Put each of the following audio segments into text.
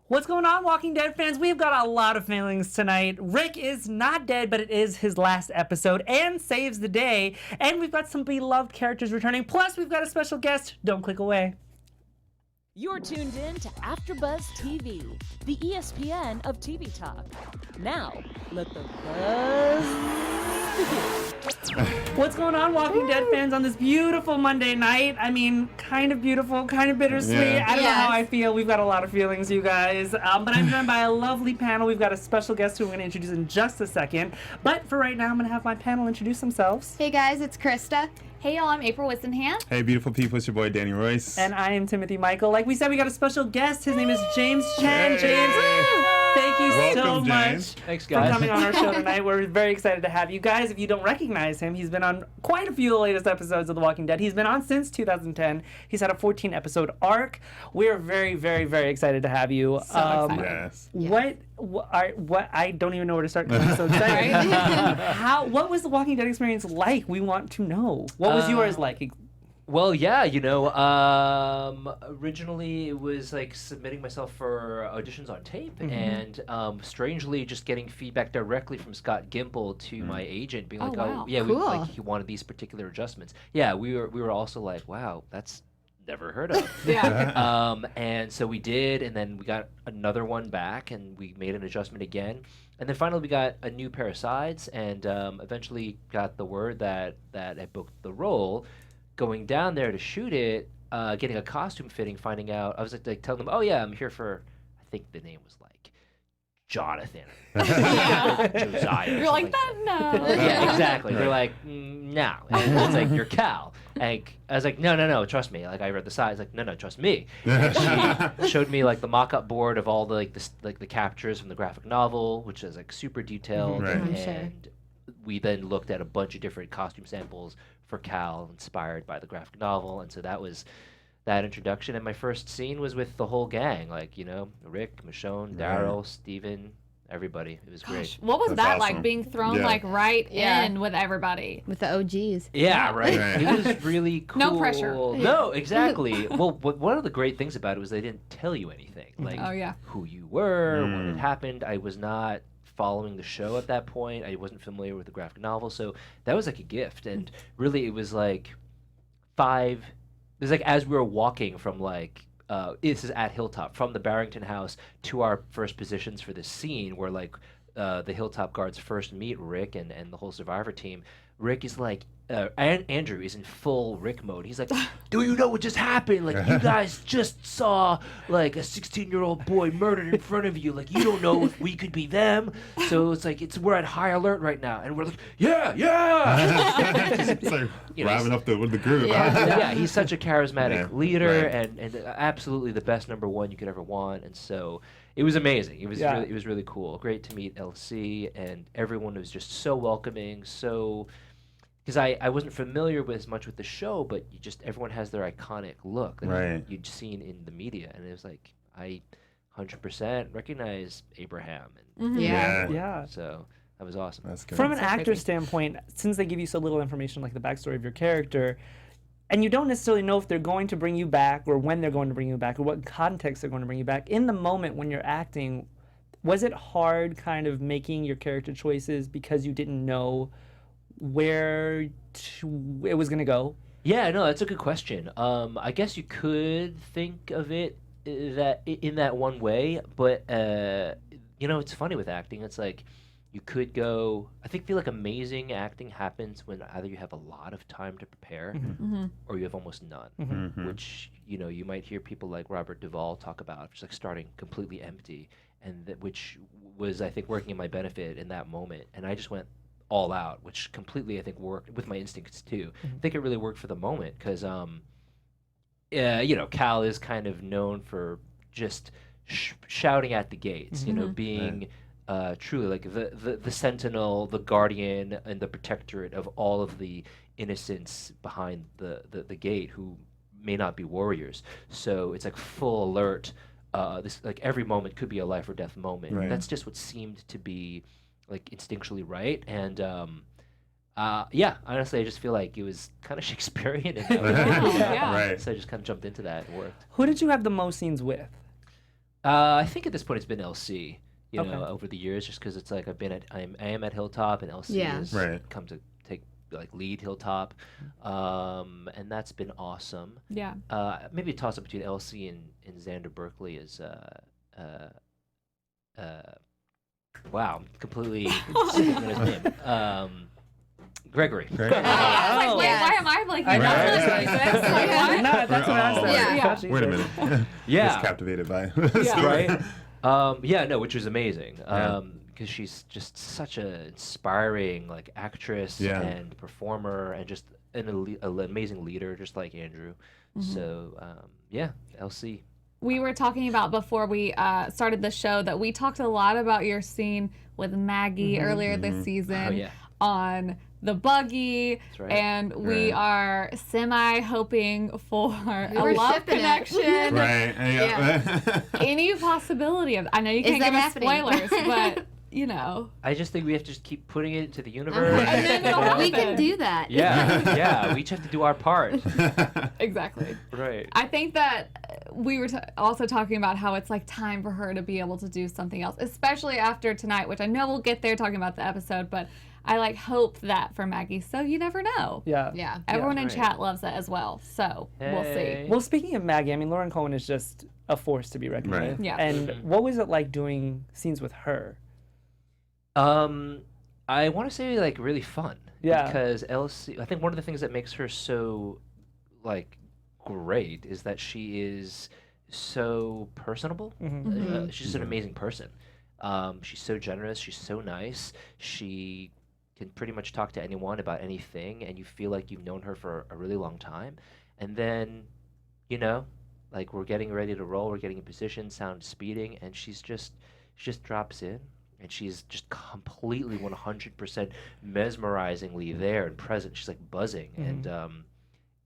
What's going on, Walking Dead fans? We've got a lot of feelings tonight. Rick is not dead, but it is his last episode and saves the day. And we've got some beloved characters returning. Plus, we've got a special guest. Don't click away. You're tuned in to Afterbuzz TV, the ESPN of TV talk. Now, let the buzz begin. What's going on, Walking Dead fans, on this beautiful Monday night? I mean, kind of beautiful, kind of bittersweet. Yeah. I don't know how I feel. We've got a lot of feelings, you guys. But I'm joined by a lovely panel. We've got a special guest who I'm going to introduce in just a second. But for right now, I'm going to have my panel introduce themselves. Hey guys, it's Krista. Hey y'all, I'm April Whistenhant. Hey, beautiful people, it's your boy Danny Royce. And I am Timothy Michael. Like we said, we got a special guest. His name is James Chen. Hey. James, thank you so Welcome, much James. Thanks, for guys. coming on our show tonight. We're very excited to have you guys. If you don't recognize him, he's been on quite a few of the latest episodes of The Walking Dead. He's been on since 2010. He's had a 14-episode arc. We're very, very, very excited to have you. So excited. Yes. What I don't even know where to start because I'm so excited. What was the Walking Dead experience like? We want to know. What was yours like? Well, yeah, originally it was like submitting myself for auditions on tape, and strangely just getting feedback directly from Scott Gimple to my agent, being like, wow. "Oh, yeah, Cool. he wanted these particular adjustments." Yeah, we were also like, "Wow, that's never heard of." Yeah. And so we did, and then we got another one back, and we made an adjustment again, and then finally we got a new pair of sides, and eventually got the word that I booked the role. Going down there to shoot it, getting a costume fitting, finding out, I was like telling them, "Oh yeah, I'm here for," I think the name was like Jonathan, Josiah. You're like, that? No. Yeah, exactly. They're like, no. And it's like, "You're Cal." And I was like, no, trust me. Like, I read the sides. Like, no, trust me. And she showed me like the mock-up board of all the the captures from the graphic novel, which is like super detailed. Right. I'm sure. And we then looked at a bunch of different costume samples for Cal, inspired by the graphic novel, and so that was that introduction. And my first scene was with the whole gang, like Rick, Michonne, Daryl, Steven, everybody. It was great. What was That's that awesome. like, being thrown Yeah. like right Yeah. in with everybody? With the OGs. Yeah, right. Right. It was really cool. No pressure. No, exactly. Well, one of the great things about it was they didn't tell you anything, like Oh yeah. who you were, what had happened. I was not following the show at that point. I wasn't familiar with the graphic novel, so that was like a gift. And really, it was like it was like as we were walking from like this is at Hilltop, from the Barrington house to our first positions for this scene, where like the Hilltop guards first meet Rick and the whole Survivor team. Rick is like, and Andrew is in full Rick mode. He's like, "Do you know what just happened? Like, you guys just saw like a 16-year-old boy murdered in front of you. Like, you don't know if we could be them." So it's like we're at high alert right now, and we're like, yeah. It's like revving up the group. Yeah, he's such a charismatic Yeah, leader, right. and absolutely the best number one you could ever want. And so it was amazing. It was really cool. Great to meet LC, and everyone was just so welcoming. So, because I wasn't familiar with as much with the show, but everyone has their iconic look that Right. you'd seen in the media, and it was like I 100% recognize Abraham. And Yeah. Yeah. So that was awesome. That's good. From an So actor's crazy. standpoint, since they give you so little information, like the backstory of your character, and you don't necessarily know if they're going to bring you back or when they're going to bring you back or what context they're going to bring you back, in the moment when you're acting, was it hard kind of making your character choices because you didn't know where it was going to go? Yeah, no, that's a good question. I guess you could think of it that in that one way, but it's funny with acting. It's like you could go. I feel like amazing acting happens when either you have a lot of time to prepare, or you have almost none. Which you might hear people like Robert Duvall talk about, just like starting completely empty, and which was I think working in my benefit in that moment, and I just went all out, which completely I think worked with my instincts too. I think it really worked for the moment because Cal is kind of known for just shouting at the gates, being truly like the sentinel, the guardian, and the protectorate of all of the innocents behind the gate who may not be warriors. So it's like full alert. This like every moment could be a life or death moment. Right. That's just what seemed to be like instinctually right. And honestly, I just feel like it was kind of Shakespearean. In that way. Yeah. Right. So I just kind of jumped into that and worked. Who did you have the most scenes with? I think at this point it's been LC. You Okay. know, over the years, just because it's like I am at Hilltop, and LC Yeah. has Right. come to take like lead Hilltop, and that's been awesome. Yeah. Maybe a toss up between LC and Xander Berkeley is wow, I'm completely skipping his name. Gregory. Great. I was like, wait, yes. why am I blanking? I know. That's Right. really Jesus. Like, what? No, that's what I Oh. said. Yeah. Gosh, Wait a Jesus. minute. Yeah. Just captivated by. Yeah. Right? Yeah, no, which was amazing. Yeah. Because she's just such an inspiring like actress Yeah. and performer, and just an amazing leader, just like Andrew. So yeah, LC. We were talking about before we started the show that we talked a lot about your scene with Maggie earlier this season Oh yeah. on the buggy, right. and we Right. are semi hoping for We a were love shipping it. connection. Right. Yeah. Any possibility of? I know you Is can't give that us happening? spoilers, but you know. I just think we have to just keep putting it into the universe. And then it'll we happen. can do that. Yeah, yeah. We each have to do our part. Exactly. Right. I think that we were also talking about how it's like time for her to be able to do something else, especially after tonight, which I know we'll get there talking about the episode, but I like hope that for Maggie. So you never know. Yeah. Yeah. Everyone in right. chat loves it as well. So we'll see. Hey. Well, speaking of Maggie, I mean, Lauren Cohen is just a force to be reckoned Right. with. Yeah. And what was it like doing scenes with her? I want to say like really fun. Yeah. Because LC, I think one of the things that makes her so like great is that she is so personable. She's an amazing person. She's so generous. She's so nice. She can pretty much talk to anyone about anything, and you feel like you've known her for a really long time. And then, you know, like we're getting ready to roll, we're getting in position, sound speeding, and she just drops in, and she's just completely 100% mesmerizingly there and present. She's like buzzing,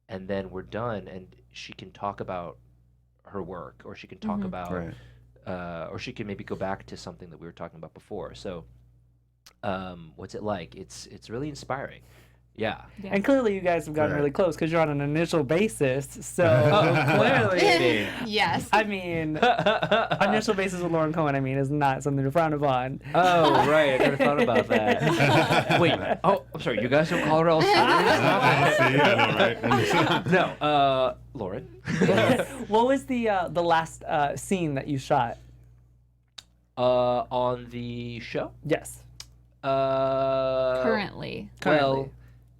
and then we're done, and she can talk about her work, or she can talk about, Right. or she can maybe go back to something that we were talking about before. So, what's it like? It's really inspiring. Yeah. And clearly you guys have gotten Right. really close because you're on an initial basis. So clearly, Yes. I mean, initial basis with Lauren Cohen, I mean, is not something to frown upon. Oh, right. I never thought about that. Wait. Oh, I'm sorry. You guys don't call her LC? See, I know, right? No. Lauren. What was the last scene that you shot? On the show? Yes. Currently. Well,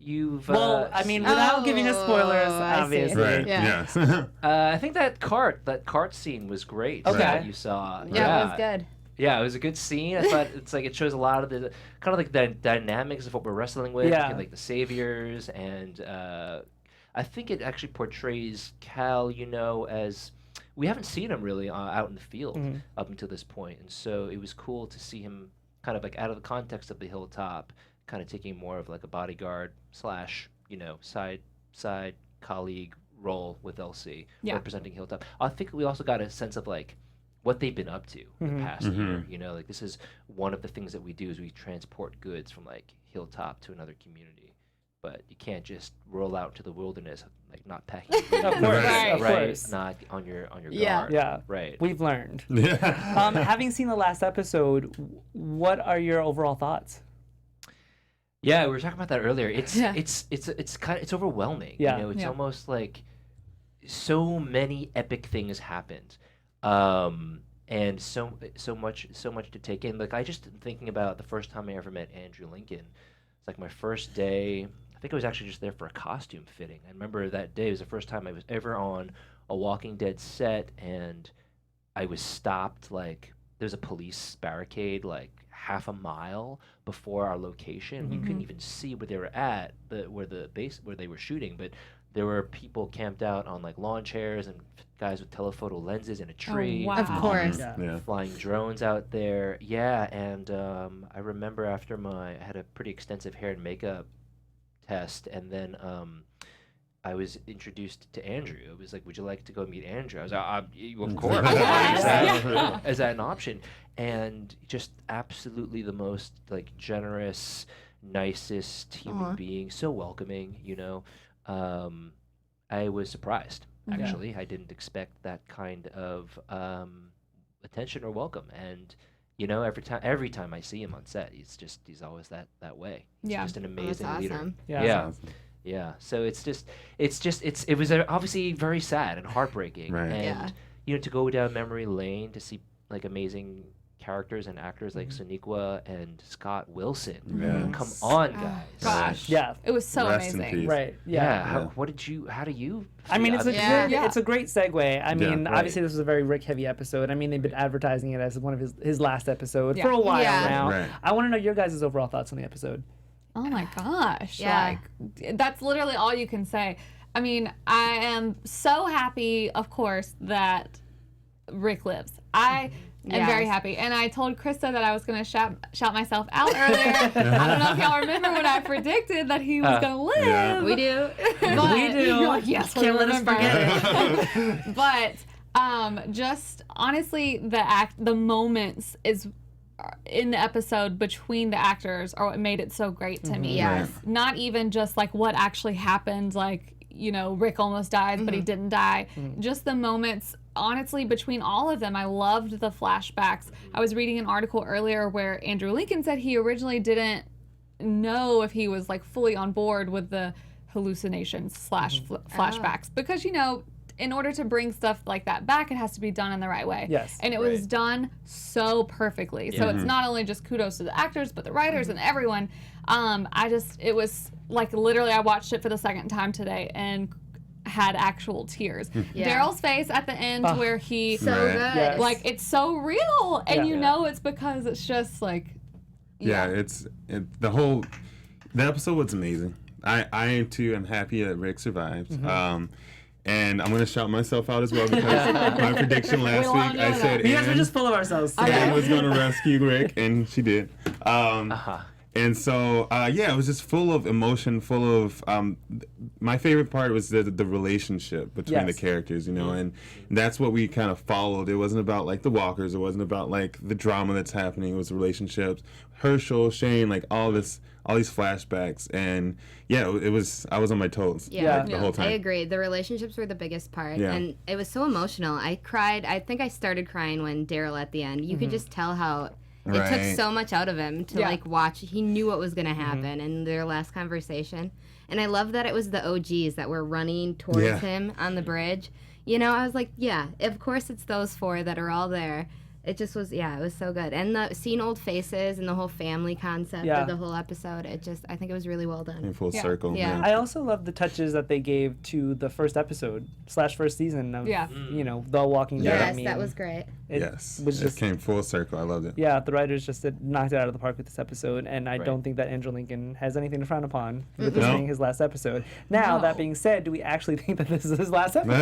you've. Well, I mean, without giving us spoilers, I see. obviously. Right. Yeah. Yes. I think that cart scene was great. Okay. That you saw. Yeah, it was good. Yeah, it was a good scene. I thought it's like it shows a lot of the kind of like the dynamics of what we're wrestling with, Yeah. like the saviors, and I think it actually portrays Cal, you know, as we haven't seen him really out in the field up until this point, and so it was cool to see him kind of like out of the context of the hilltop, kind of taking more of like a bodyguard / you know, side colleague role with LC Yeah. representing Hilltop. I think we also got a sense of like what they've been up to the past year. You know, like this is one of the things that we do is we transport goods from like Hilltop to another community. But you can't just roll out to the wilderness like not packing food, Of course, Right. of right? course. Not on your Yeah. guard. Yeah. Right. We've learned. Yeah. Having seen the last episode, what are your overall thoughts? Yeah, we were talking about that earlier. It's Yeah. it's overwhelming. Yeah. You know, it's Yeah. almost like so many epic things happened. And so much to take in. Like I just thinking about the first time I ever met Andrew Lincoln. It's like my first day. I think I was actually just there for a costume fitting. I remember that day was the first time I was ever on a Walking Dead set, and I was stopped. Like there was a police barricade like half a mile before our location. You couldn't even see where they were at, where they were shooting, but there were people camped out on like lawn chairs and guys with telephoto lenses in a tree. wow. Of course. Yeah. Yeah. Flying drones out there. Yeah, and I remember after I had a pretty extensive hair and makeup test, and then I was introduced to Andrew. It was like, would you like to go meet Andrew? I was like, of course. Yes. Is that an option? And just absolutely the most like generous, nicest human Aw. being, so welcoming, you know. I was surprised, actually. I didn't expect that kind of attention or welcome. And you know, every time I see him on set, he's always that way. He's Yeah. just an That's amazing leader. awesome. Yeah. Yeah. Awesome. Yeah. So it was obviously very sad and heartbreaking. Right. And Yeah. you know, to go down memory lane to see like amazing characters and actors like Sonequa and Scott Wilson. Yeah. Come on, Oh, guys. gosh. Yeah. It was so Rest in amazing. peace. Right. Yeah. Yeah. How do you? I mean, feel? it's a Yeah. good, Yeah. it's a great segue. I mean, Right. obviously this was a very Rick heavy episode. I mean, they've been advertising it as one of his last episode for a while Yeah. now. Right. I want to know your guys' overall thoughts on the episode. Oh my gosh. Yeah. Like, that's literally all you can say. I mean, I am so happy, of course, that Rick lives. I am Yes. very happy. And I told Krista that I was going to shout myself out earlier. I don't know if y'all remember when I predicted that he was going to live. Yeah. We do. But We do. You're like, yes, we Can't let us remember. forget it. But just honestly, the moments is in the episode between the actors are what made it so great to me. Yes. Not even just like what actually happened, like, you know, Rick almost dies, but he didn't die. Just the moments, honestly, between all of them. I loved the flashbacks. I was reading an article earlier where Andrew Lincoln said he originally didn't know if he was like fully on board with the hallucinations / flashbacks because, you know, in order to bring stuff like that back, it has to be done in the right way. Yes. And it was done so perfectly. So it's not only just kudos to the actors, but the writers and everyone. It was like literally I watched it for the second time today and had actual tears. Yeah. Daryl's face at the end where he, So Right. good. Yes. like, it's so real. And Yeah. you know it's because it's just like, Yeah, the episode was amazing. I too am happy that Rick survived. And I'm gonna shout myself out as well because my prediction last all week know I that. said You guys were Anne, just full of ourselves. Anne was gonna rescue Rick, and she did. And so, it was just full of emotion, full of. My favorite part was the relationship between the Yes. characters, you know, and that's what we kind of followed. It wasn't about like the walkers. It wasn't about like the drama that's happening. It was the relationships. Hershel, Shane, like all these flashbacks, and it was. I was on my toes. Yeah. the whole time. I agree. The relationships were the biggest part, Yeah. and it was so emotional. I cried. I think I started crying when Daryl at the end. You could just tell how it took Right. so much out of him to Yeah. like watch. He knew what was going to happen in their last conversation, and I love that it was the OGs that were running towards Yeah. him on the bridge. You know, I was like, yeah, of course it's those four that are all there. It just was, it was so good. And seeing old faces and the whole family concept Yeah. of the whole episode, I think it was really well done. In full Yeah. circle. Yeah. I also love the touches that they gave to the first episode / first season of, you know, The Walking Dead. Yes, I mean, that was great. it Yes. was It just came full circle. I loved it. Yeah, the writers just knocked it out of the park with this episode, and I Right. don't think that Andrew Lincoln has anything to frown upon with this No. being his last episode. Now, No. that being said, do we actually think that this is his last episode?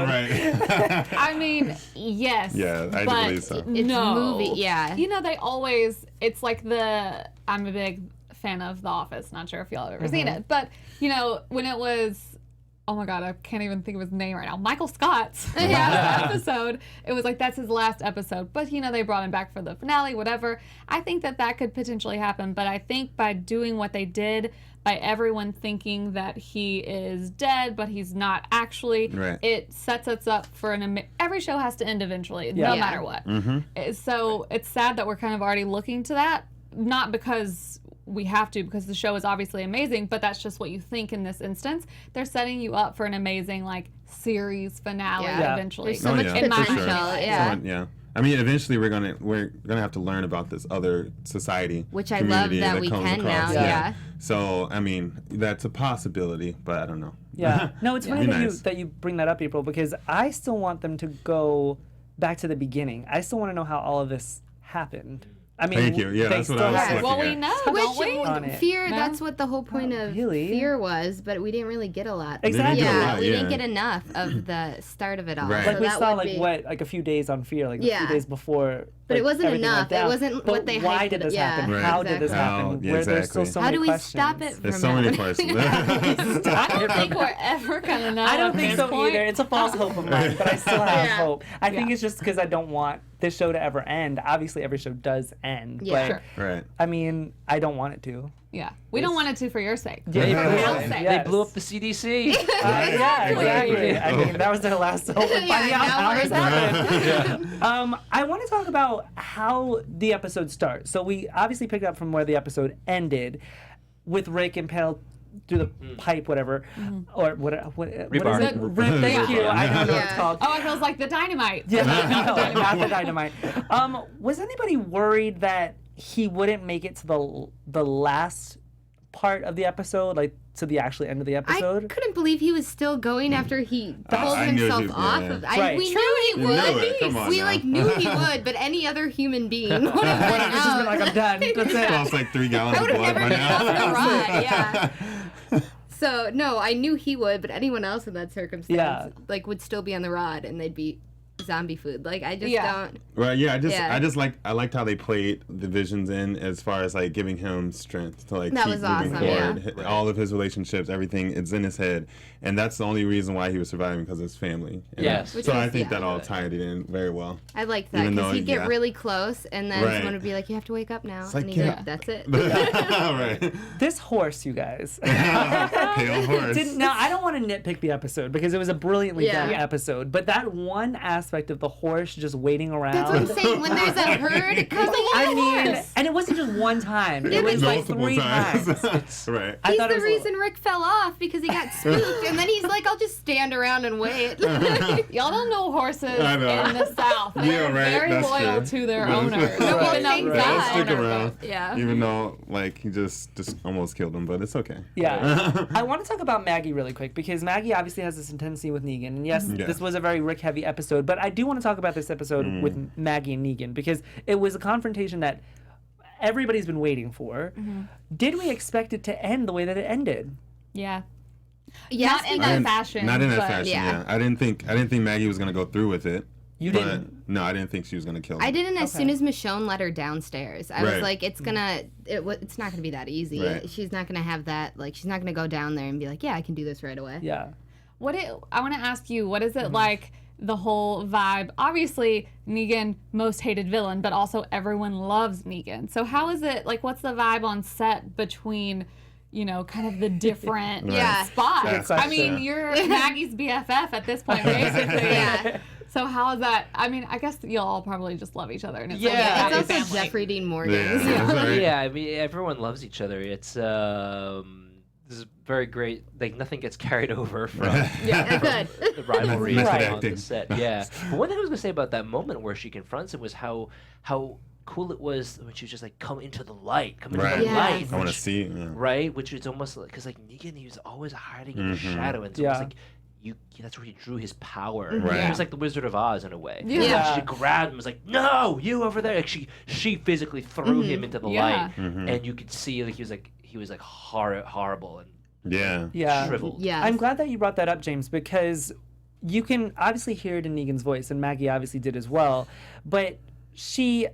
Right. I mean, yes. Yeah, I do but believe so. It's no. movie, yeah. You know, they always, it's like I'm a big fan of The Office. Not sure if y'all have ever seen it. But, you know, when it was, oh my God, I can't even think of his name right now. Michael Scott's last episode. It was like, that's his last episode. But, you know, they brought him back for the finale, whatever. I think that could potentially happen. But I think by doing what they did, by everyone thinking that he is dead, but he's not actually, Right. it sets us up for every show has to end eventually, Yeah. no Yeah. matter what. So it's sad that we're kind of already looking to that, not because we have to, because the show is obviously amazing, but that's just what you think in this instance. They're setting you up for an amazing like series finale Yeah. eventually. There's so much in my potential, mind. yeah. Yeah. I mean, eventually we're gonna have to learn about this other society, Which I love community that we comes can across. now, yeah. So I mean, that's a possibility, but I don't know. Yeah. No, it's funny Be that nice. you bring that up, April, because I still want them to go back to the beginning. I still want to know how all of this happened. I mean, Thank you. Yeah, they that's what still I was have- looking Well, we at. know, don't we? On it. Fear, No? that's what the whole point Not of really. fear was, but we didn't really get a lot. Exactly. didn't get a Yeah, lot, we didn't yeah. get enough of the start of it all. Right. So Like we that saw, would like be- a few days on Fear, like a Yeah. few days before. But it like, wasn't everything went enough. It down. wasn't But what they why hyped did it- this yeah. happen? Right. How did this Exactly. happen? How- Where there's still exactly. so How many do we questions. stop it There's from so many happening? questions. I don't think we're ever gonna know. I don't at think this so point. either. It's a false hope of mine, but I still have Yeah. hope. I think Yeah. it's just because I don't want this show to ever end. Obviously, every show does end. end. Yeah. But, Sure. Right. I mean, I don't want it to. Yeah. We don't want it to for your sake. Yeah, They for blew, real. up, Yes. they blew up the CDC. Yeah, exactly. Right. I mean, that was their last hope of finding out how this happened. I want to talk about how the episode starts. So we obviously picked up from where the episode ended, with Rick impaled through the pipe, whatever, or what is Rebar. it? Thank you. I don't know what it's called. Oh, it feels like the dynamite. Yeah, no, not the dynamite. Was anybody worried that he wouldn't make it to the last part of the episode, like to the actually end of the I episode? couldn't believe he was still going after he pulled I knew himself he- off yeah. of. Right. We knew he You would. knew it. Come on We now. like knew he would, but any other human being would have been I've just been out. like, I'm done. That's it. Lost like 3 gallons I of would have blood never by been off the now. ride. Yeah. So no, I knew he would, but anyone else in that circumstance, Yeah. like, would still be on the rod, and they'd be zombie food. Like, I just Yeah. don't. Right, yeah, Yeah. I liked how they played the visions in as far as like giving him strength to like That keep was moving awesome, yeah. forward. All of his relationships, everything, it's in his head, and that's the only reason why he was surviving, because of his family. And Yes. Which so is- I think yeah. that all tied it in very well. I liked that Even because though, he'd get yeah. really close, and then Right. someone would be like, "You have to wake up now," like, and he'd get go, up. "That's it." Right. This horse, you guys. Pale horse. Now, I don't want to nitpick the episode because it was a brilliantly Yeah. done episode, but that one aspect of the horse just waiting around. That's what I'm saying. When there's a herd coming, I mean, and it wasn't just one time. It was like Multiple 3 times. times. Right. I he's thought the it was reason Rick fell off because he got spooked, and then he's like, "I'll just stand around and wait." Y'all don't know horses I know. in the South. They're Yeah, right, very that's loyal true. to their That's owners. true. Even Right, though he's right. not They'll an stick owner, around. but- Yeah. Even though like he just almost killed him, but it's okay. Yeah. I want to talk about Maggie really quick because Maggie obviously has this intensity with Negan. And yes, Yeah. this was a very Rick heavy episode, but I do want to talk about this episode with Maggie and Negan because it was a confrontation that everybody's been waiting for. Did we expect it to end the way that it ended? Yeah. Yes, Not in I that didn't- fashion. Not in that but- fashion. yeah. Yeah. I didn't think Maggie was gonna go through with it. You but didn't. No, I didn't think she was gonna kill him. I didn't as Okay. soon as Michonne let her downstairs. I was Right. like, it's not gonna be that easy. Right. She's not gonna have that. Like, she's not gonna go down there and be like, "Yeah, I can do this right away." Yeah. I want to ask you, what is it like, the whole vibe? Obviously, Negan, most hated villain, but also everyone loves Negan. So how is it, like, what's the vibe on set between, you know, kind of the different Right. Yeah. spots? Good I mean, question. you're Maggie's BFF at this point, basically. Yeah. So how is that? I mean, I guess you'll all probably just love each other. And it's like a Yeah. happy It's also family. Jeffrey Dean Morgan. Yeah. so- Right. Yeah, I mean, everyone loves each other. It's this is very great. Like nothing gets carried over from Yeah, good. the rivalry Method on acting. the set. Yeah. But one thing I was gonna say about that moment where she confronts him was how cool it was when she was just like, "Come into the light, come into Right. the Yes. light." I want to which- see. Yeah. Right, which is almost like because like Negan, he was always hiding in the shadow, and it's Yeah. almost like that's where he drew his power. Right. He was like the Wizard of Oz in a way. Yeah. She grabbed him and was like, "No, you over there!" Like she physically threw him into the Yeah. light, and you could see like he was like horrible and Yeah. Yeah. shriveled. Yes. I'm glad that you brought that up, James, because you can obviously hear it in Negan's voice, and Maggie obviously did as well. But she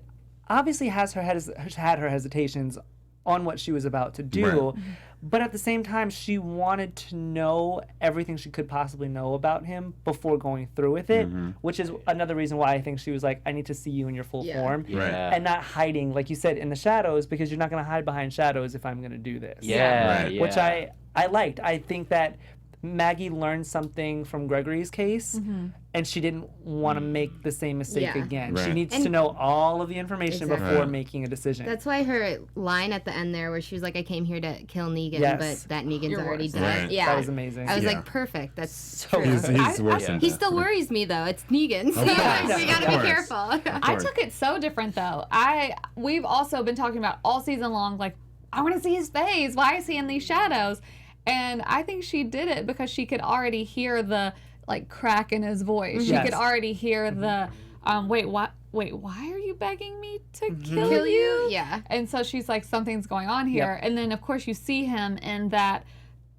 obviously had her hesitations on what she was about to do. Right. But at the same time, she wanted to know everything she could possibly know about him before going through with it, which is another reason why I think she was like, I need to see you in your full Yeah. form. Yeah. And not hiding, like you said, in the shadows, because you're not going to hide behind shadows if I'm going to do this. Yeah, Right. yeah. Which I liked. I think that Maggie learned something from Gregory's case, and she didn't want to make the same mistake Yeah. again. She Right. needs And- to know all of the information Exactly. before Right. making a decision. That's why her line at the end there, where she was like, "I came here to kill Negan, Yes. but that Negan's You're already worse. dead." Right. Yeah, That was amazing. I was Yeah. like, "Perfect. That's So true." He's worse I- than He that. still worries me though. It's Negan, so course. we gotta Of be course. careful. I course. took it so different though. We've also been talking about all season long, like, I want to see his face. Why is he in these shadows? And I think she did it because she could already hear the like crack in his voice. She Yes. could already hear the wait, why are you begging me to kill Kill you? you? Yeah. And so she's like, something's going on here. Yep. And then of course you see him in that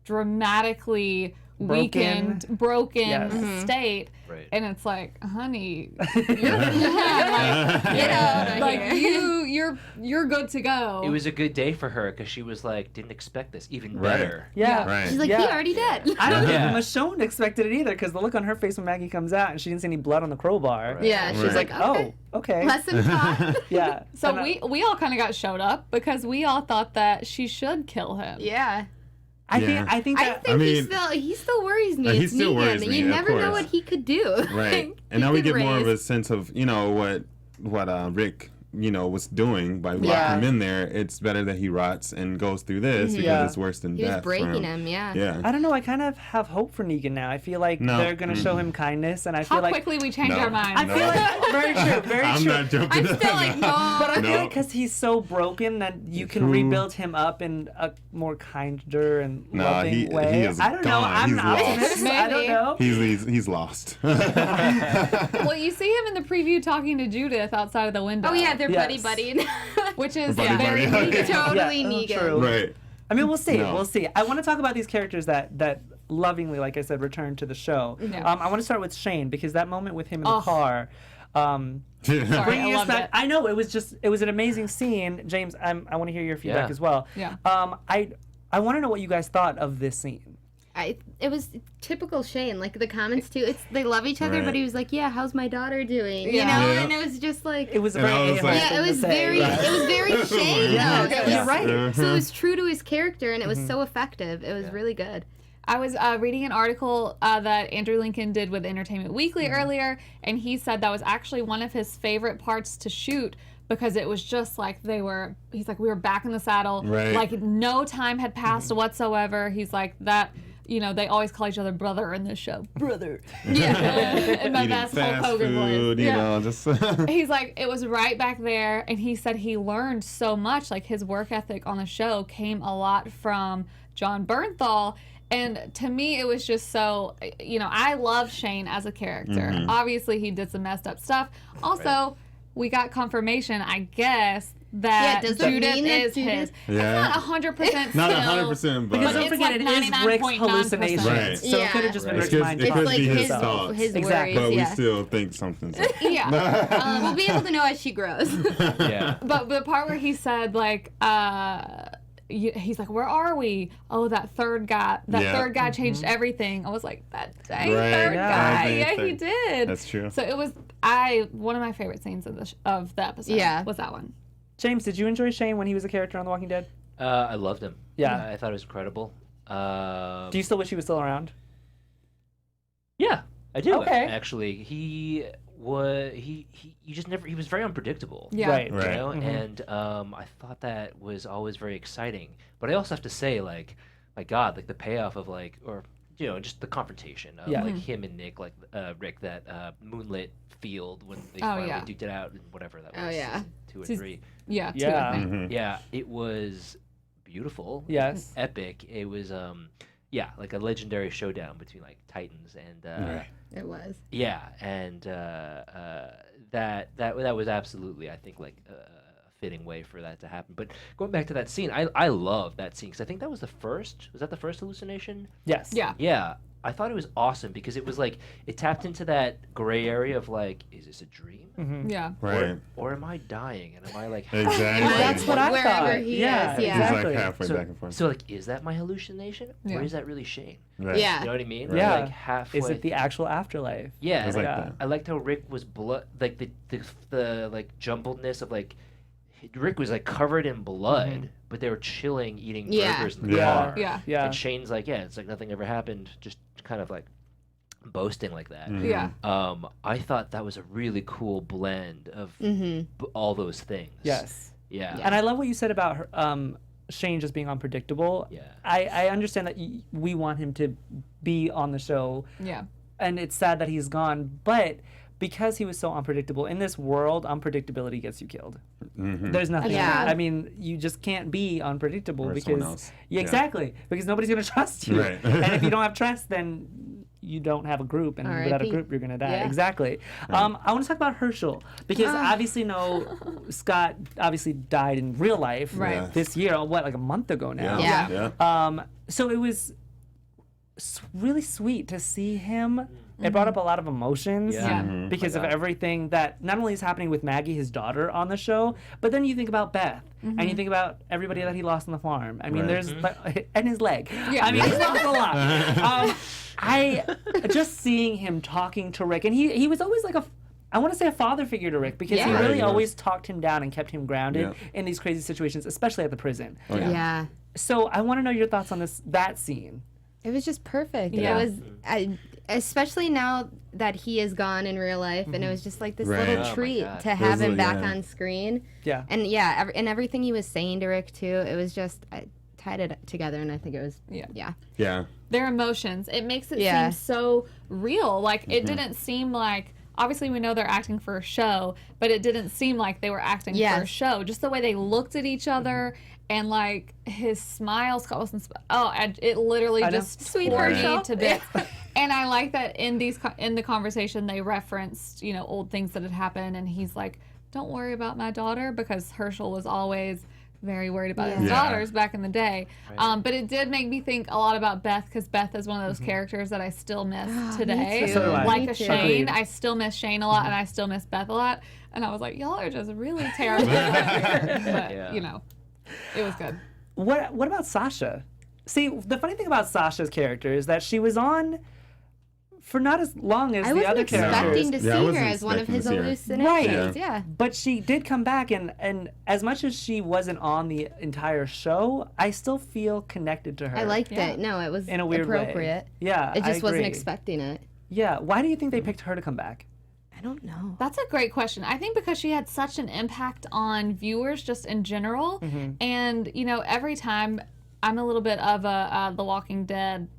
dramatically Broken. broken Yes. state. Right. And it's like, honey, Get out of like here. you're good to go. It was a good day for her because she was like, didn't expect this. Even Right. better. Yeah. Right. She's like, Yeah. he already did. I don't Yeah. think Michonne expected it either, because the look on her face when Maggie comes out and she didn't see any blood on the crowbar. Right. Yeah, she's Right. like, Oh, okay. lesson taught. Yeah. So And we all kind of got showed up because we all thought that she should kill him. Yeah. I Yeah. think I that think I he still worries me. he It's still Negan. worries me, You of never know course. what he could do. Right. And now we get more of a sense of, what Rick, was doing by locking Yeah. him in there. It's better that he rots and goes through this because Yeah. it's worse than He was death. for breaking him, yeah. Yeah. I don't know. I kind of have hope for Negan now. I feel like No. they're gonna show him kindness, and I How feel like quickly we changed No. our minds. I feel like very true, very I'm true. not joking. I'm still like, no. But I feel No. like because he's so broken that you can True. rebuild him up in a more kinder and Nah, loving he way. is I don't know. gone. I'm He's an lost. optimist. I don't Maybe. know. He's lost. Well, you see him in the preview talking to Judith outside of the window. Oh, yeah, they're Yes. buddy-buddy. which is Buddy, very buddy. Negan. Totally Yeah, Negan. true. Right. I mean, we'll see. No. We'll see. I want to talk about these characters that lovingly, like I said, return to the show. Yeah. I want to start with Shane, because that moment with him in the Oh. car. Sorry, Bringing I us loved back. it. I know it was an amazing scene. James, I want to hear your feedback Yeah. as well. Yeah. I want to know what you guys thought of this scene. It was typical Shane, like the comments too. They love each other, Right. but he was like, "Yeah, how's my daughter doing?" You Yeah. know, Yeah. and it was just like, It was a And very I was A-hole like- yeah, thing it to was say, very, right? it was very Shane. Yeah, though. It was, you're right. So it was true to his character, and it was so effective. It was really good. I was reading an article that Andrew Lincoln did with Entertainment Weekly earlier, and he said that was actually one of his favorite parts to shoot because it was just like he's like, we were back in the saddle. Right. Like no time had passed whatsoever. He's like, that, they always call each other brother in this show. Brother. Yeah. In my Eating best Hulk fast Hogan food, voice. Yeah. just. He's like, it was right back there, and he said he learned so much. Like his work ethic on the show came a lot from John Bernthal. And to me, it was just so, I love Shane as a character. Obviously, he did some messed up stuff. Also, we got confirmation, I guess, that Yeah, does that Judith mean that is Judith- his. Yeah. It's not 100% Not still, 100%, but Because don't it's forget, like it is Rick's 99.9%. hallucinations. Right. So it could have just been Right. Rick's It could- mind. it It's could like be his his thoughts. Exactly. But worries. we Yeah. still think something's up. Yeah. We'll be able to know as she grows. Yeah. But the part where he said, like, he's like, where are we? Oh, that third guy. That Yeah. third guy changed everything. I was like, that dang Right. third Yeah. guy. Right. Yeah, he did. That's true. So it was one of my favorite scenes of the episode. Yeah. Was that one? James, did you enjoy Shane when he was a character on The Walking Dead? I loved him. Yeah. I thought it was incredible. Do you still wish he was still around? Yeah, I do. Okay. Actually, he was you just never. He was very unpredictable. Yeah. Right. Right. You know, and I thought that was always very exciting. But I also have to say, like, my God, like the payoff of just the confrontation of Yeah. like him and Nick, like Rick, that moonlit field when they Oh, finally yeah. duked it out and whatever that was. Oh, yeah. Season 2 or Season- 3. Yeah. Two, Yeah. I think. Mhm. Yeah, it was beautiful. Yes. Epic. It was like a legendary showdown between like Titans and Right. It was. yeah, and that was absolutely, I think, like a fitting way for that to happen. But going back to that scene, I love that scene because I think that was the first. Was that the first hallucination? Yes. Yeah. Yeah, I thought it was awesome because it was like it tapped into that gray area of like, is this a dream? Mm-hmm. Yeah. Right. Or am I dying? And am I like Exactly. That's what I Wherever thought. he Yeah, is, yeah. He's exactly. like halfway so, back and forth. So like, is that my hallucination, Yeah. or is that really Shane? Right. Yeah. You know what I mean? Yeah. Like halfway. Is it the actual afterlife? Yeah, It's and like Yeah. that. I liked how Rick was like the like jumbledness of like Rick was like covered in blood, but they were chilling, eating Yeah. burgers in the Yeah. car. Yeah. Yeah. And Shane's like, yeah, it's like nothing ever happened, just kind of like boasting like that. Mhm. Yeah. I thought that was a really cool blend of all those things. Yes. Yeah. And I love what you said about her, Shane just being unpredictable. Yeah. I understand that we want him to be on the show, Yeah. and it's sad that he's gone, but because he was so unpredictable, in this world, unpredictability gets you killed. Mhm. There's nothing. Yeah. I mean, you just can't be unpredictable Or someone because else. yeah, Yeah. exactly, because nobody's gonna trust you. Right. And if you don't have trust, then you don't have a group, and without a R.I.P. group, you're gonna die. Yeah. Exactly. I want to talk about Hershel because obviously, Scott obviously died in real life Right. Yeah. this year. What, like a month ago now? Yeah. Yeah. Yeah. So it was really sweet to see him It brought up a lot of emotions Yeah. because Oh of my God. everything that not only is happening with Maggie, his daughter, on the show, but then you think about Beth and you think about everybody that he lost on the farm. I mean, Right. there's and his leg. Yeah. I mean, he's lost a lot. I just seeing him talking to Rick, and he was always like I want to say a father figure to Rick because he Yeah. really Right, yeah. always talked him down and kept him grounded Yeah. in these crazy situations, especially at the prison. Oh, yeah. Yeah. So I want to know your thoughts on that scene. It was just perfect. Yeah. It was, especially now that he is gone in real life, and it was just like this Right. little Oh my treat God. to have him Those back yeah. on screen. Yeah. And yeah, and everything he was saying to Rick too, it was just I tied it together, and I think it was Yeah. Yeah. Their emotions. It makes it Yeah. seem so real. Like it didn't seem like. Obviously, we know they're acting for a show, but it didn't seem like they were acting for a Yes. show. Just the way they looked at each other and like his smile, Scott Wilson's. It literally I know. just Sweet tore me Hershel. to bits. And I like that in the conversation they referenced old things that had happened, and he's like, "Don't worry about my daughter," because Hershel was always very worried about his Yeah. daughters back in the day. But it did make me think a lot about Beth, because Beth is one of those characters that I still miss today. too. So do I. Like Me a too. Shane, Agreed. I still miss Shane a lot, and I still miss Beth a lot. And I was like, y'all are just really terrible. But Yeah. it was good. What about Sasha? See, the funny thing about Sasha's character is that she was on for not as long as I the wasn't other characters. expecting to see Yeah, I her wasn't as one of expecting his to see her. hallucinations. Right. Yeah. But she did come back, and as much as she wasn't on the entire show, I still feel connected to her. I liked Yeah. it. No, it was in a weird appropriate. way. Yeah, It just I wasn't agree. expecting it. Yeah, why do you think they picked her to come back? I don't know. That's a great question. I think because she had such an impact on viewers just in general. And, every time I'm a little bit of a The Walking Dead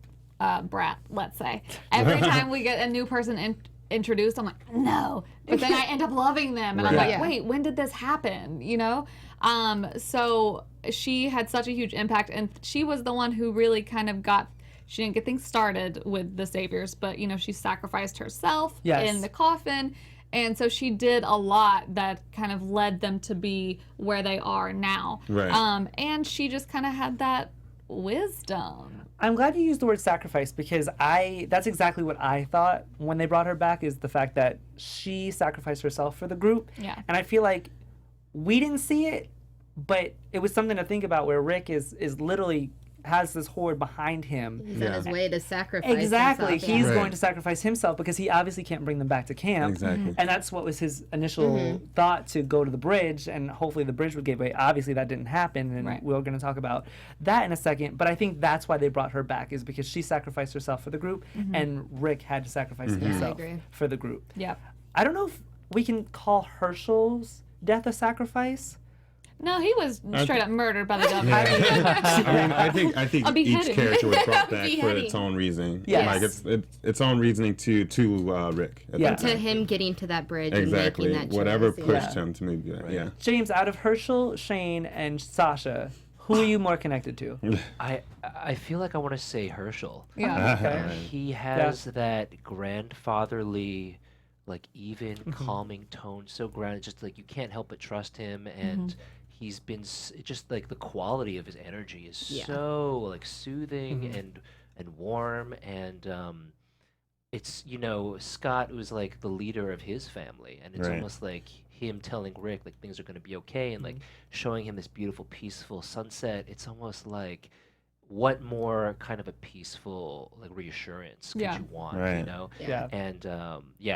brat, let's say. Every time we get a new person introduced, I'm like, no. But then I end up loving them. And I'm Right. like, Yeah. wait, when did this happen? So she had such a huge impact. And she was the one who really kind of she didn't get things started with the Saviors, but, she sacrificed herself Yes. in the coffin. And so she did a lot that kind of led them to be where they are now. Right. And she just kind of had that wisdom. I'm glad you used the word sacrifice because that's exactly what I thought when they brought her back, is the fact that she sacrificed herself for the group. Yeah. And I feel like we didn't see it, but it was something to think about, where Rick is literally has this horde behind him. He's Yeah. on his way to sacrifice Exactly. himself, He's Right. going to sacrifice himself because he obviously can't bring them back to camp. Exactly. And that's what was his initial thought, to go to the bridge, and hopefully the bridge would give way. Obviously that didn't happen, and Right. we're going to talk about that in a second. But I think that's why they brought her back, is because she sacrificed herself for the group, and Rick had to sacrifice himself agree. for the group. Yep. I don't know if we can call Hershel's death a sacrifice. No, he was straight up murdered by the devil. I mean, I think A each beheading. character was brought back for Beheading. its own reason. Yes. Like its own reasoning to Rick. At Yeah. that To time. him getting to that bridge Exactly. and making that Whatever choice. pushed him to maybe that. Yeah. James, out of Hershel, Shane, and Sasha, who are you more connected to? I feel like I want to say Hershel. Yeah. He has that grandfatherly, like even calming tone, so grounded. Just like you can't help but trust him, and he's been just like the quality of his energy is Yeah. so like soothing and warm, and it's Scott was like the leader of his family, and it's Right. almost like him telling Rick like things are going to be okay, and like showing him this beautiful peaceful sunset. It's almost like, what more kind of a peaceful like reassurance could Yeah. you want, Right. Yeah. And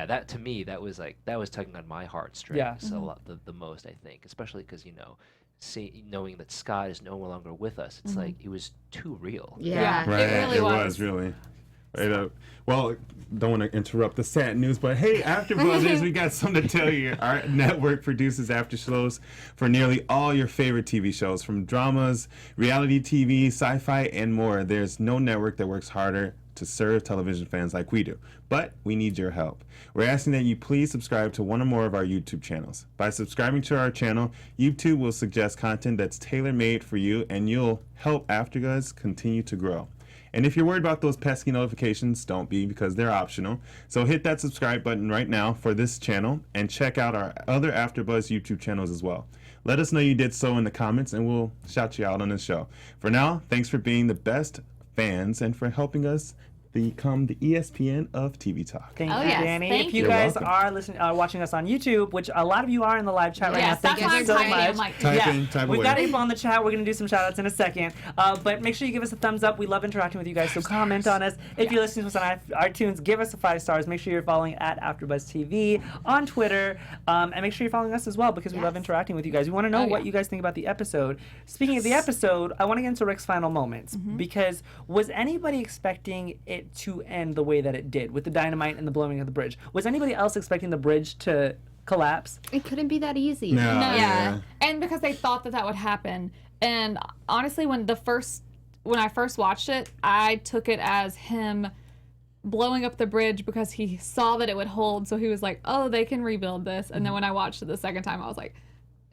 that to me, that was tugging on my heartstrings a lot, the most, I think, especially because knowing that Scott is no longer with us, it's like it was too real. Yeah. Right. It really was. was really. Right. Well, don't want to interrupt the sad news, but hey, AfterBuzzers, we got something to tell you. Our network produces after shows for nearly all your favorite TV shows, from dramas, reality TV, sci-fi, and more. There's no network that works harder to serve television fans like we do, but we need your help. We're asking that you please subscribe to one or more of our YouTube channels. By subscribing to our channel, YouTube will suggest content that's tailor-made for you, and you'll help AfterBuzz continue to grow. And if you're worried about those pesky notifications, don't be, because they're optional. So hit that subscribe button right now for this channel, and check out our other AfterBuzz YouTube channels as well. Let us know you did so in the comments, and we'll shout you out on the show. For now, thanks for being the best fans and for helping us become the ESPN of TV Talk. Thank Oh, you, yes. Danny. Thank If you you. guys You're are watching us on YouTube, which a lot of you are in the live chat right Yes, now, thank that's why you I'm so tiny. much. I'm like, Type We've away. got April on the chat. We're going to do some shout outs in a second. But make sure you give us a thumbs up. We love interacting with you guys. So comment on us. If you're listening to us on iTunes, give us a 5 stars. Make sure you're following at Afterbuzz TV on Twitter. And make sure you're following us as well because we love interacting with you guys. We want to know what you guys think about the episode. Speaking of the episode, I want to get into Rick's final moments because was anybody expecting it to end the way that it did with the dynamite and the blowing of the bridge? Was anybody else expecting the bridge to collapse? It couldn't be that easy. No. Yeah. And because they thought that would happen. And honestly, when I first watched it, I took it as him blowing up the bridge because he saw that it would hold. So he was like, oh, they can rebuild this. And then when I watched it the second time, I was like,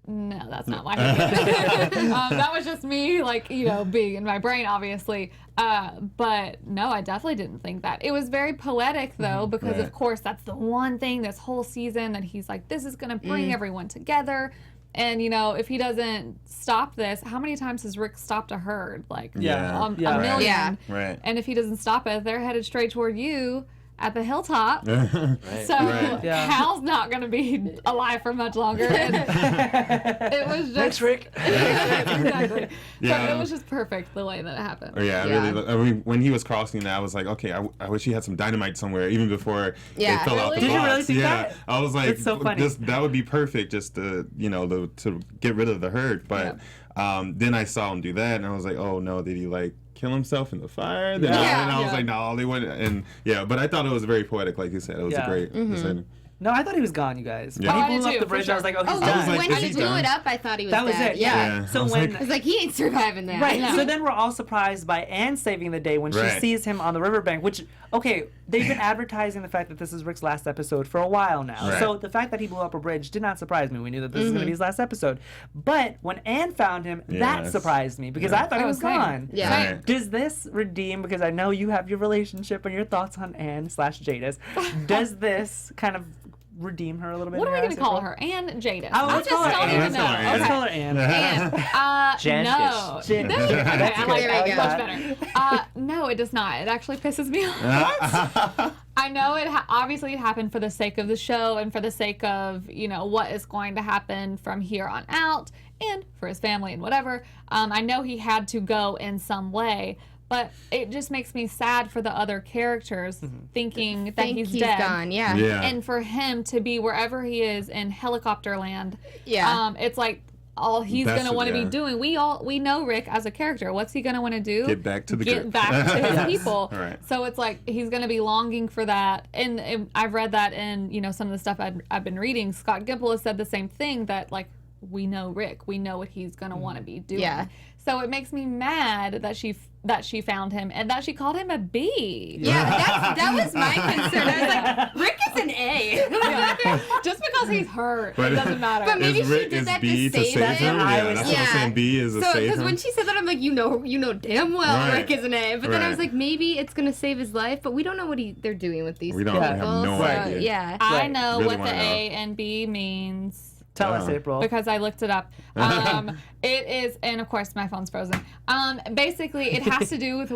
no, that's not why he did it. That was just me, being in my brain, obviously. But no, I definitely didn't think that. It was very poetic, though, because, of course, that's the one thing this whole season that he's like, this is going to bring everyone together. And, if he doesn't stop this, how many times has Rick stopped a herd? Like, a million. Yeah. Right. And if he doesn't stop it, they're headed straight toward you at the hilltop. So Hal's not going to be alive for much longer. And it was just... Thanks, Rick. Exactly. Yeah. So it was just perfect the way that it happened. Really. When he was crossing that, I was like, okay, I wish he had some dynamite somewhere, even before they fell out the Did you really box. think that? I was like, That's so funny. that would be perfect, just to to get rid of the herd. But then I saw him do that, and I was like, oh no, did he kill himself in the fire? And I was like, no, they wouldn't. And but I thought it was very poetic, like you said. It was a great decision. No, I thought he was gone, you guys. Yeah. When Oh, I he did blew up too, the for bridge, sure. I was like, oh, he's I was done. like, When is he he blew done? it up, I thought he was That was dead. it, yeah. Yeah. So I was when... I was like, he ain't surviving that. Right. No. So then we're all surprised by Anne saving the day when she Right. sees him on the riverbank, which, okay, they've been advertising the fact that this is Rick's last episode for a while now. Right. So the fact that he blew up a bridge did not surprise me. We knew that this was going to be his last episode. But when Anne found him, that Yes. surprised me because Yeah. I thought he was same. gone. Yeah. Right. Does this redeem, because I know you have your relationship and your thoughts on Anne/Jadis, does this kind of redeem her a little bit? What in are we your going to eyes, call April? her? Anne Jadis. Oh, I let's just call her don't Anne. even Let's know. call her Anne. Let's Okay. call her Anne. Anne. Jandis. No. Jan- There you go. Okay, I like There we that. go. Much better. No, it does not. It actually pisses me off. I know obviously it happened for the sake of the show and for the sake of, what is going to happen from here on out and for his family and whatever. I know he had to go in some way, but it just makes me sad for the other characters thinking that Think he's he's dead. gone, yeah. Yeah. And for him to be wherever he is in helicopter land, Yeah. it's like all he's That's gonna want to yeah. be doing. We know Rick as a character. What's he gonna want to do? Get back to the Get group. back to his Yes. people. Right. So it's like he's gonna be longing for that. And I've read that in some of the stuff I've been reading. Scott Gimple has said the same thing, that we know Rick. We know what he's gonna want to be doing. Yeah. So it makes me mad that she found him and that she called him a B. Yeah, that was my concern. I was like, Rick is an A. Just because he's hurt, But- it doesn't matter. But maybe Is she Rick did is that B to save him. I Yeah, was- that's what I'm saying. B is a So, save because him. when she said that, I'm like, you know damn well Right. Rick is an A. But then I was Right. like, maybe it's gonna save his life, but we don't know what they're doing with these We don't people. have no so, idea. Yeah. I Right. know Really what the wanna know. A and B means. Tell us, April. Because I looked it up. It is, and of course my phone's frozen. Basically, it has to do with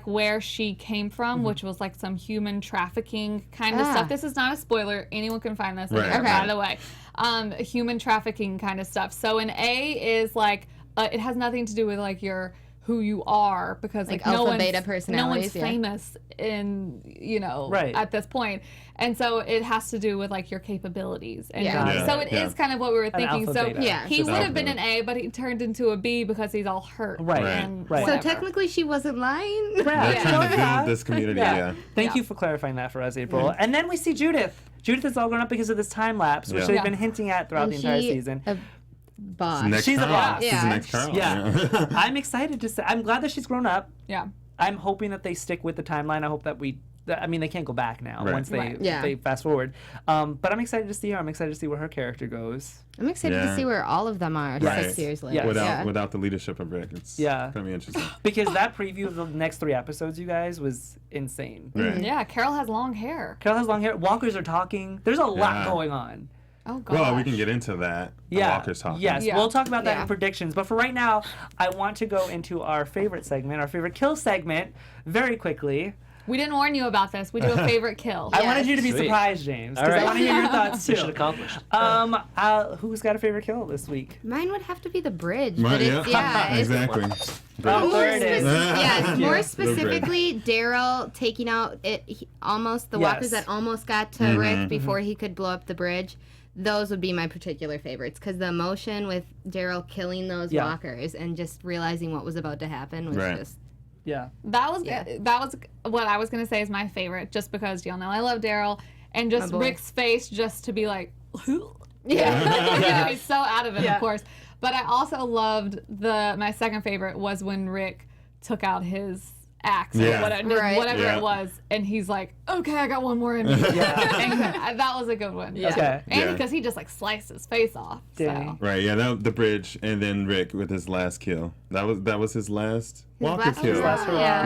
where she came from, which was some human trafficking kind of stuff. This is not a spoiler. Anyone can find this. Right. Okay. Okay. By the way, human trafficking kind of stuff. So an A is it has nothing to do with who you are, because Like no alpha, one's, beta no one's personalities, yeah. famous in Right. at this point. And so it has to do with your capabilities. And Yeah. Yeah, so it is yeah. kind of what we were thinking. alpha, So beta. Yeah. he Just would have alpha. been an A, but he turned into a B because he's all hurt. Right. And Right. So whatever. technically, she wasn't lying. Right. They're Yeah. trying to Yeah. build this community. Yeah. Yeah. Thank Yeah. you for clarifying that for us, April. And then we see Judith. Judith is all grown up because of this time lapse, which Yeah. they've Yeah. been hinting at throughout the entire season. A boss. Next She's a Carl. boss. She's Yeah. the next Carl. Yeah. I'm excited to say. I'm glad that she's grown up. Yeah. I'm hoping that they stick with the timeline. I hope that they can't go back now Right. once they Right. Yeah. they fast forward. But I'm excited to see her. I'm excited to see where her character goes. I'm excited to Yeah. see where all of them are Right. 6 years later. Yes. Without Yeah. the leadership of Rick, it's Yeah. gonna be interesting. Because that preview of the next 3 episodes, you guys, was insane. Right. Yeah. Carol has long hair. Carol has long hair. Walkers are talking. There's a lot Yeah. going on. Oh, God. Well, we can get into that. Yeah. Walker's talking. Yes, Yeah. we'll talk about that Yeah. in predictions. But for right now, I want to go into our favorite segment, our favorite kill segment, very quickly. We didn't warn you about this. We do a favorite kill. I wanted you to be Sweet. surprised, James, All because I right. want to hear your thoughts Mission too. accomplished. Who's got a favorite kill this week? Mine would have to be the bridge. Right, But it's, yeah, it's exactly. Oh, more, there it is. yes, more bridge. specifically, Daryl taking out almost the walkers that almost got to Rick before he could blow up the bridge. Those would be my particular favorites because the emotion with Daryl killing those walkers and just realizing what was about to happen was just. Yeah. That was that was what I was gonna say is my favorite, just because y'all know I love Daryl, and just Rick's face just to be like, he's so out of it, of course. But I also loved my second favorite was when Rick took out his axe or whatever it was, and he's like, okay, I got one more in me. And that was a good one. Okay. And because he just like sliced his face off. So. Right, yeah, the bridge, and then Rick with his last kill. That was his last walker kill.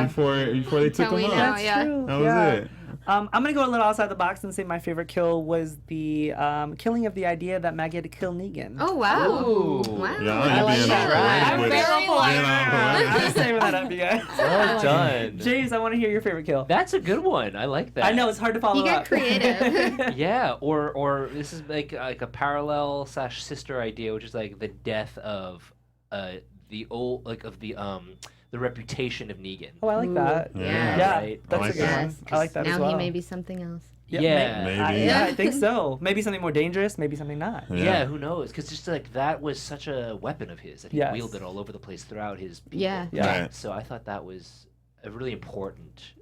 Before they took him out. That's true. That was it. I'm going to go a little outside the box and say my favorite kill was the killing of the idea that Maggie had to kill Negan. Oh, wow. Ooh. Wow. Yeah, I like that. I'm with very I'm just saving that up, you guys. Well done. James, I want to hear your favorite kill. That's a good one. I like that. I know, it's hard to follow You up. got creative. Yeah, or this is like a parallel / sister idea, which is like the death of the old the reputation of Negan. Oh, I like that. Yeah. Right. That's I a like good that. one. I like that now as well. he may be something else. Yeah. Maybe. I think so. Maybe something more dangerous, maybe something not. Yeah, who knows? Because just like that was such a weapon of his that he Yes. wielded all over the place throughout his people. Yeah. Yeah. Right. So I thought that was a really important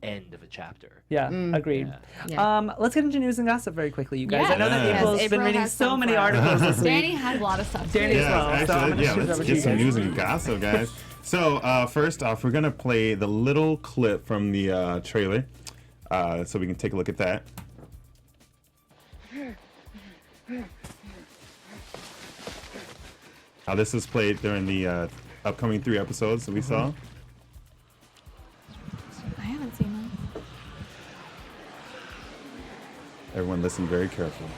end of a chapter. Yeah, agreed. Yeah. Let's get into news and gossip very quickly, you guys. Yeah. I know that Yes. April's been April reading has so some many for us. articles this week. Danny has a lot of stuff. Danny too. as well. Yeah, so I'm actually, gonna shoot it let's over to get you some guys. news and gossip, guys. So, first off, we're going to play the little clip from the trailer so we can take a look at that. This was played during the upcoming 3 episodes that we saw. I haven't seen them. Everyone listen very carefully.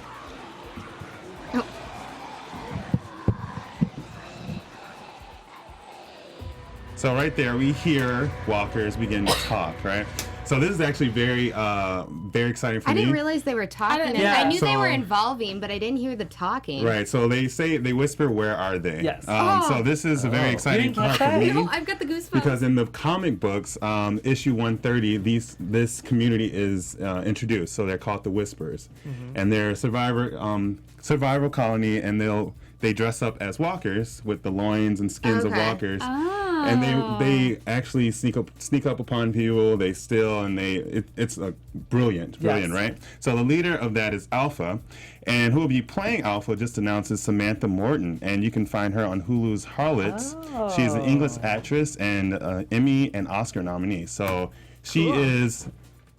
So right there, we hear walkers begin to talk, right? So this is actually very exciting for me. I didn't realize they were talking. Yeah. I knew they were So- involving, but I didn't hear the talking. Right, so they whisper, "Where are they?" Yes. So this is a very exciting You didn't catch part for that? me. No, I've got the goosebumps. Because in the comic books, issue 130, this community is introduced. So they're called the Whispers, and they're a survival colony, and they dress up as walkers with the loins and skins of Okay. walkers, and they actually sneak up upon people. They steal, and it's brilliant, Yes. right? So the leader of that is Alpha, and who will be playing Alpha just announced is Samantha Morton, and you can find her on Hulu's Harlots. She's an English actress and Emmy and Oscar nominee. So she is.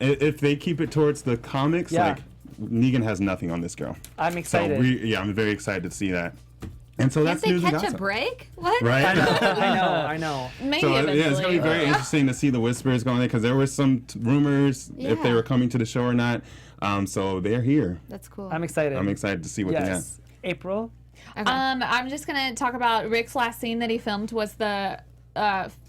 If they keep it towards the comics, Yeah. like Negan has nothing on this girl. I'm excited. So I'm very excited to see that. And so Can't that's they news and catch a gossip. break? What? Right? I know. Maybe So eventually. yeah, it's gonna be very interesting to see the Whispers going there because there were some rumors if they Yeah. were coming to the show or not. So they're here. That's cool. I'm excited. I'm excited to see what they have. Yes. April? I'm just gonna talk about Rick's last scene that he filmed was the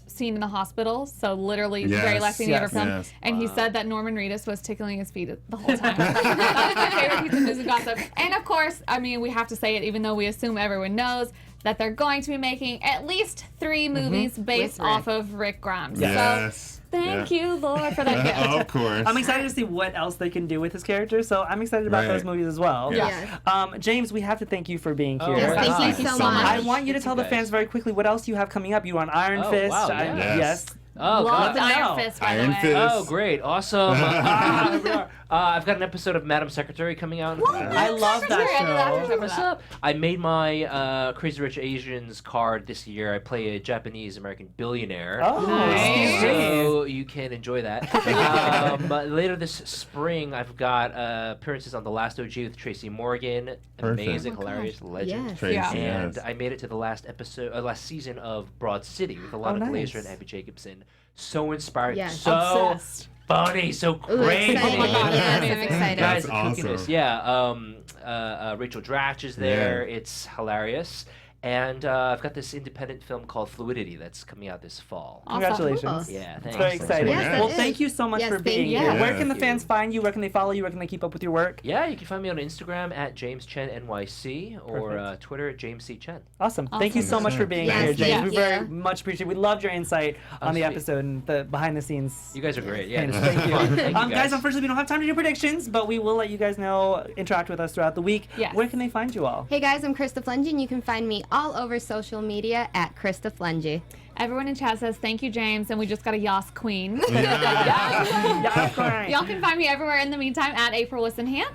scene in the hospital. So literally, the very last scene he ever filmed. Yes. And he said that Norman Reedus was tickling his feet the whole time. That was my favorite piece of news and gossip. And of course, I mean, we have to say it, even though we assume everyone knows that they're going to be making at least 3 movies based With Rick. off of Rick Grimes. Yes. So thank you, Lord, for that gift. Of course. I'm excited to see what else they can do with his character, so I'm excited about Right. those movies as well. Yeah. James, we have to thank you for being here. Yes, thank Thank you you so so much. much. I want you to Thank tell you the fans guys. very quickly what else you have coming up. You're on Iron Oh, Fist. wow, yeah. Yes. Oh, Love God. the know. Iron Fist, by Iron the way. Fist. Oh, great. Awesome. I've got an episode of Madam Secretary coming out. I love that show. What's up? I made my Crazy Rich Asians card this year. I play a Japanese American billionaire. Oh, Nice. So you can enjoy that. But later this spring, I've got appearances on The Last OG with Tracy Morgan. Perfect. Amazing, Oh my hilarious gosh. legend. Yes. Tracy, Yeah. And yes. I made it to the last season of Broad City with Alana nice. Glazer and Abby Jacobson. So inspired, Yes. so Obsessed. funny, so Ooh, crazy. exciting. Oh my God, Yes, amazing. I'm excited. Guys, That's the kookiness. awesome. Yeah, Rachel Dratch is there. Yeah. It's hilarious. And I've got this independent film called Fluidity that's coming out this fall. Congratulations. Yeah, It's thanks. very exciting. Yes, Well, it thank is. you so much Yes, for thank being you. here. Yeah. Where can the Thank fans you. find you? Where can they follow you? Where can they keep up with your work? Yeah, you can find me on Instagram at James Chen NYC or Perfect. Twitter at James C. Chen. Awesome. Thank you so much for being Yes, here, James. thank We very you. much appreciate it. We loved your insight on the sweet. episode and the behind the scenes. You guys are great. Yeah, things. this is Thank you. fun. Thank you, Guys, unfortunately, we don't have time to do predictions, but we will let you guys know, interact with us throughout the week. Yes. Where can they find you all? Hey guys, I'm Krista Flentje, and you can find me all over social media at Krista Flentje. Everyone in chat says thank you, James, and we just got a Yas Queen. Yeah. Y'all can find me everywhere in the meantime at April Whistenhant.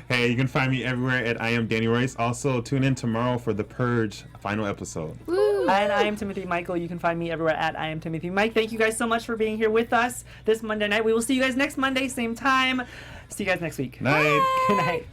Hey, you can find me everywhere at I Am Danny Royce. Also, tune in tomorrow for The Purge final episode. And I am Timothy Michael. You can find me everywhere at I am Timothy Mike. Thank you guys so much for being here with us this Monday night. We will see you guys next Monday, same time. See you guys next week. Night. Good night.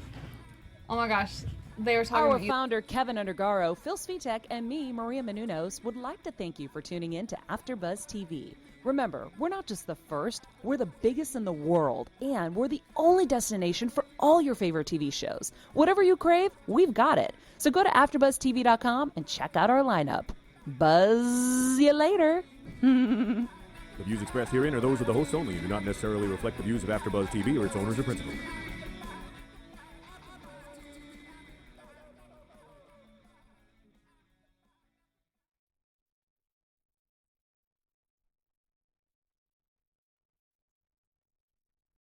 Oh my gosh, they were talking Our about you. founder, Kevin Undergaro, Phil Svitek, and me, Maria Menounos, would like to thank you for tuning in to AfterBuzz TV. Remember, we're not just the first, we're the biggest in the world, and we're the only destination for all your favorite TV shows. Whatever you crave, we've got it. So go to AfterBuzzTV.com and check out our lineup. Buzz you later. The views expressed herein are those of the hosts only and do not necessarily reflect the views of AfterBuzz TV or its owners or principals.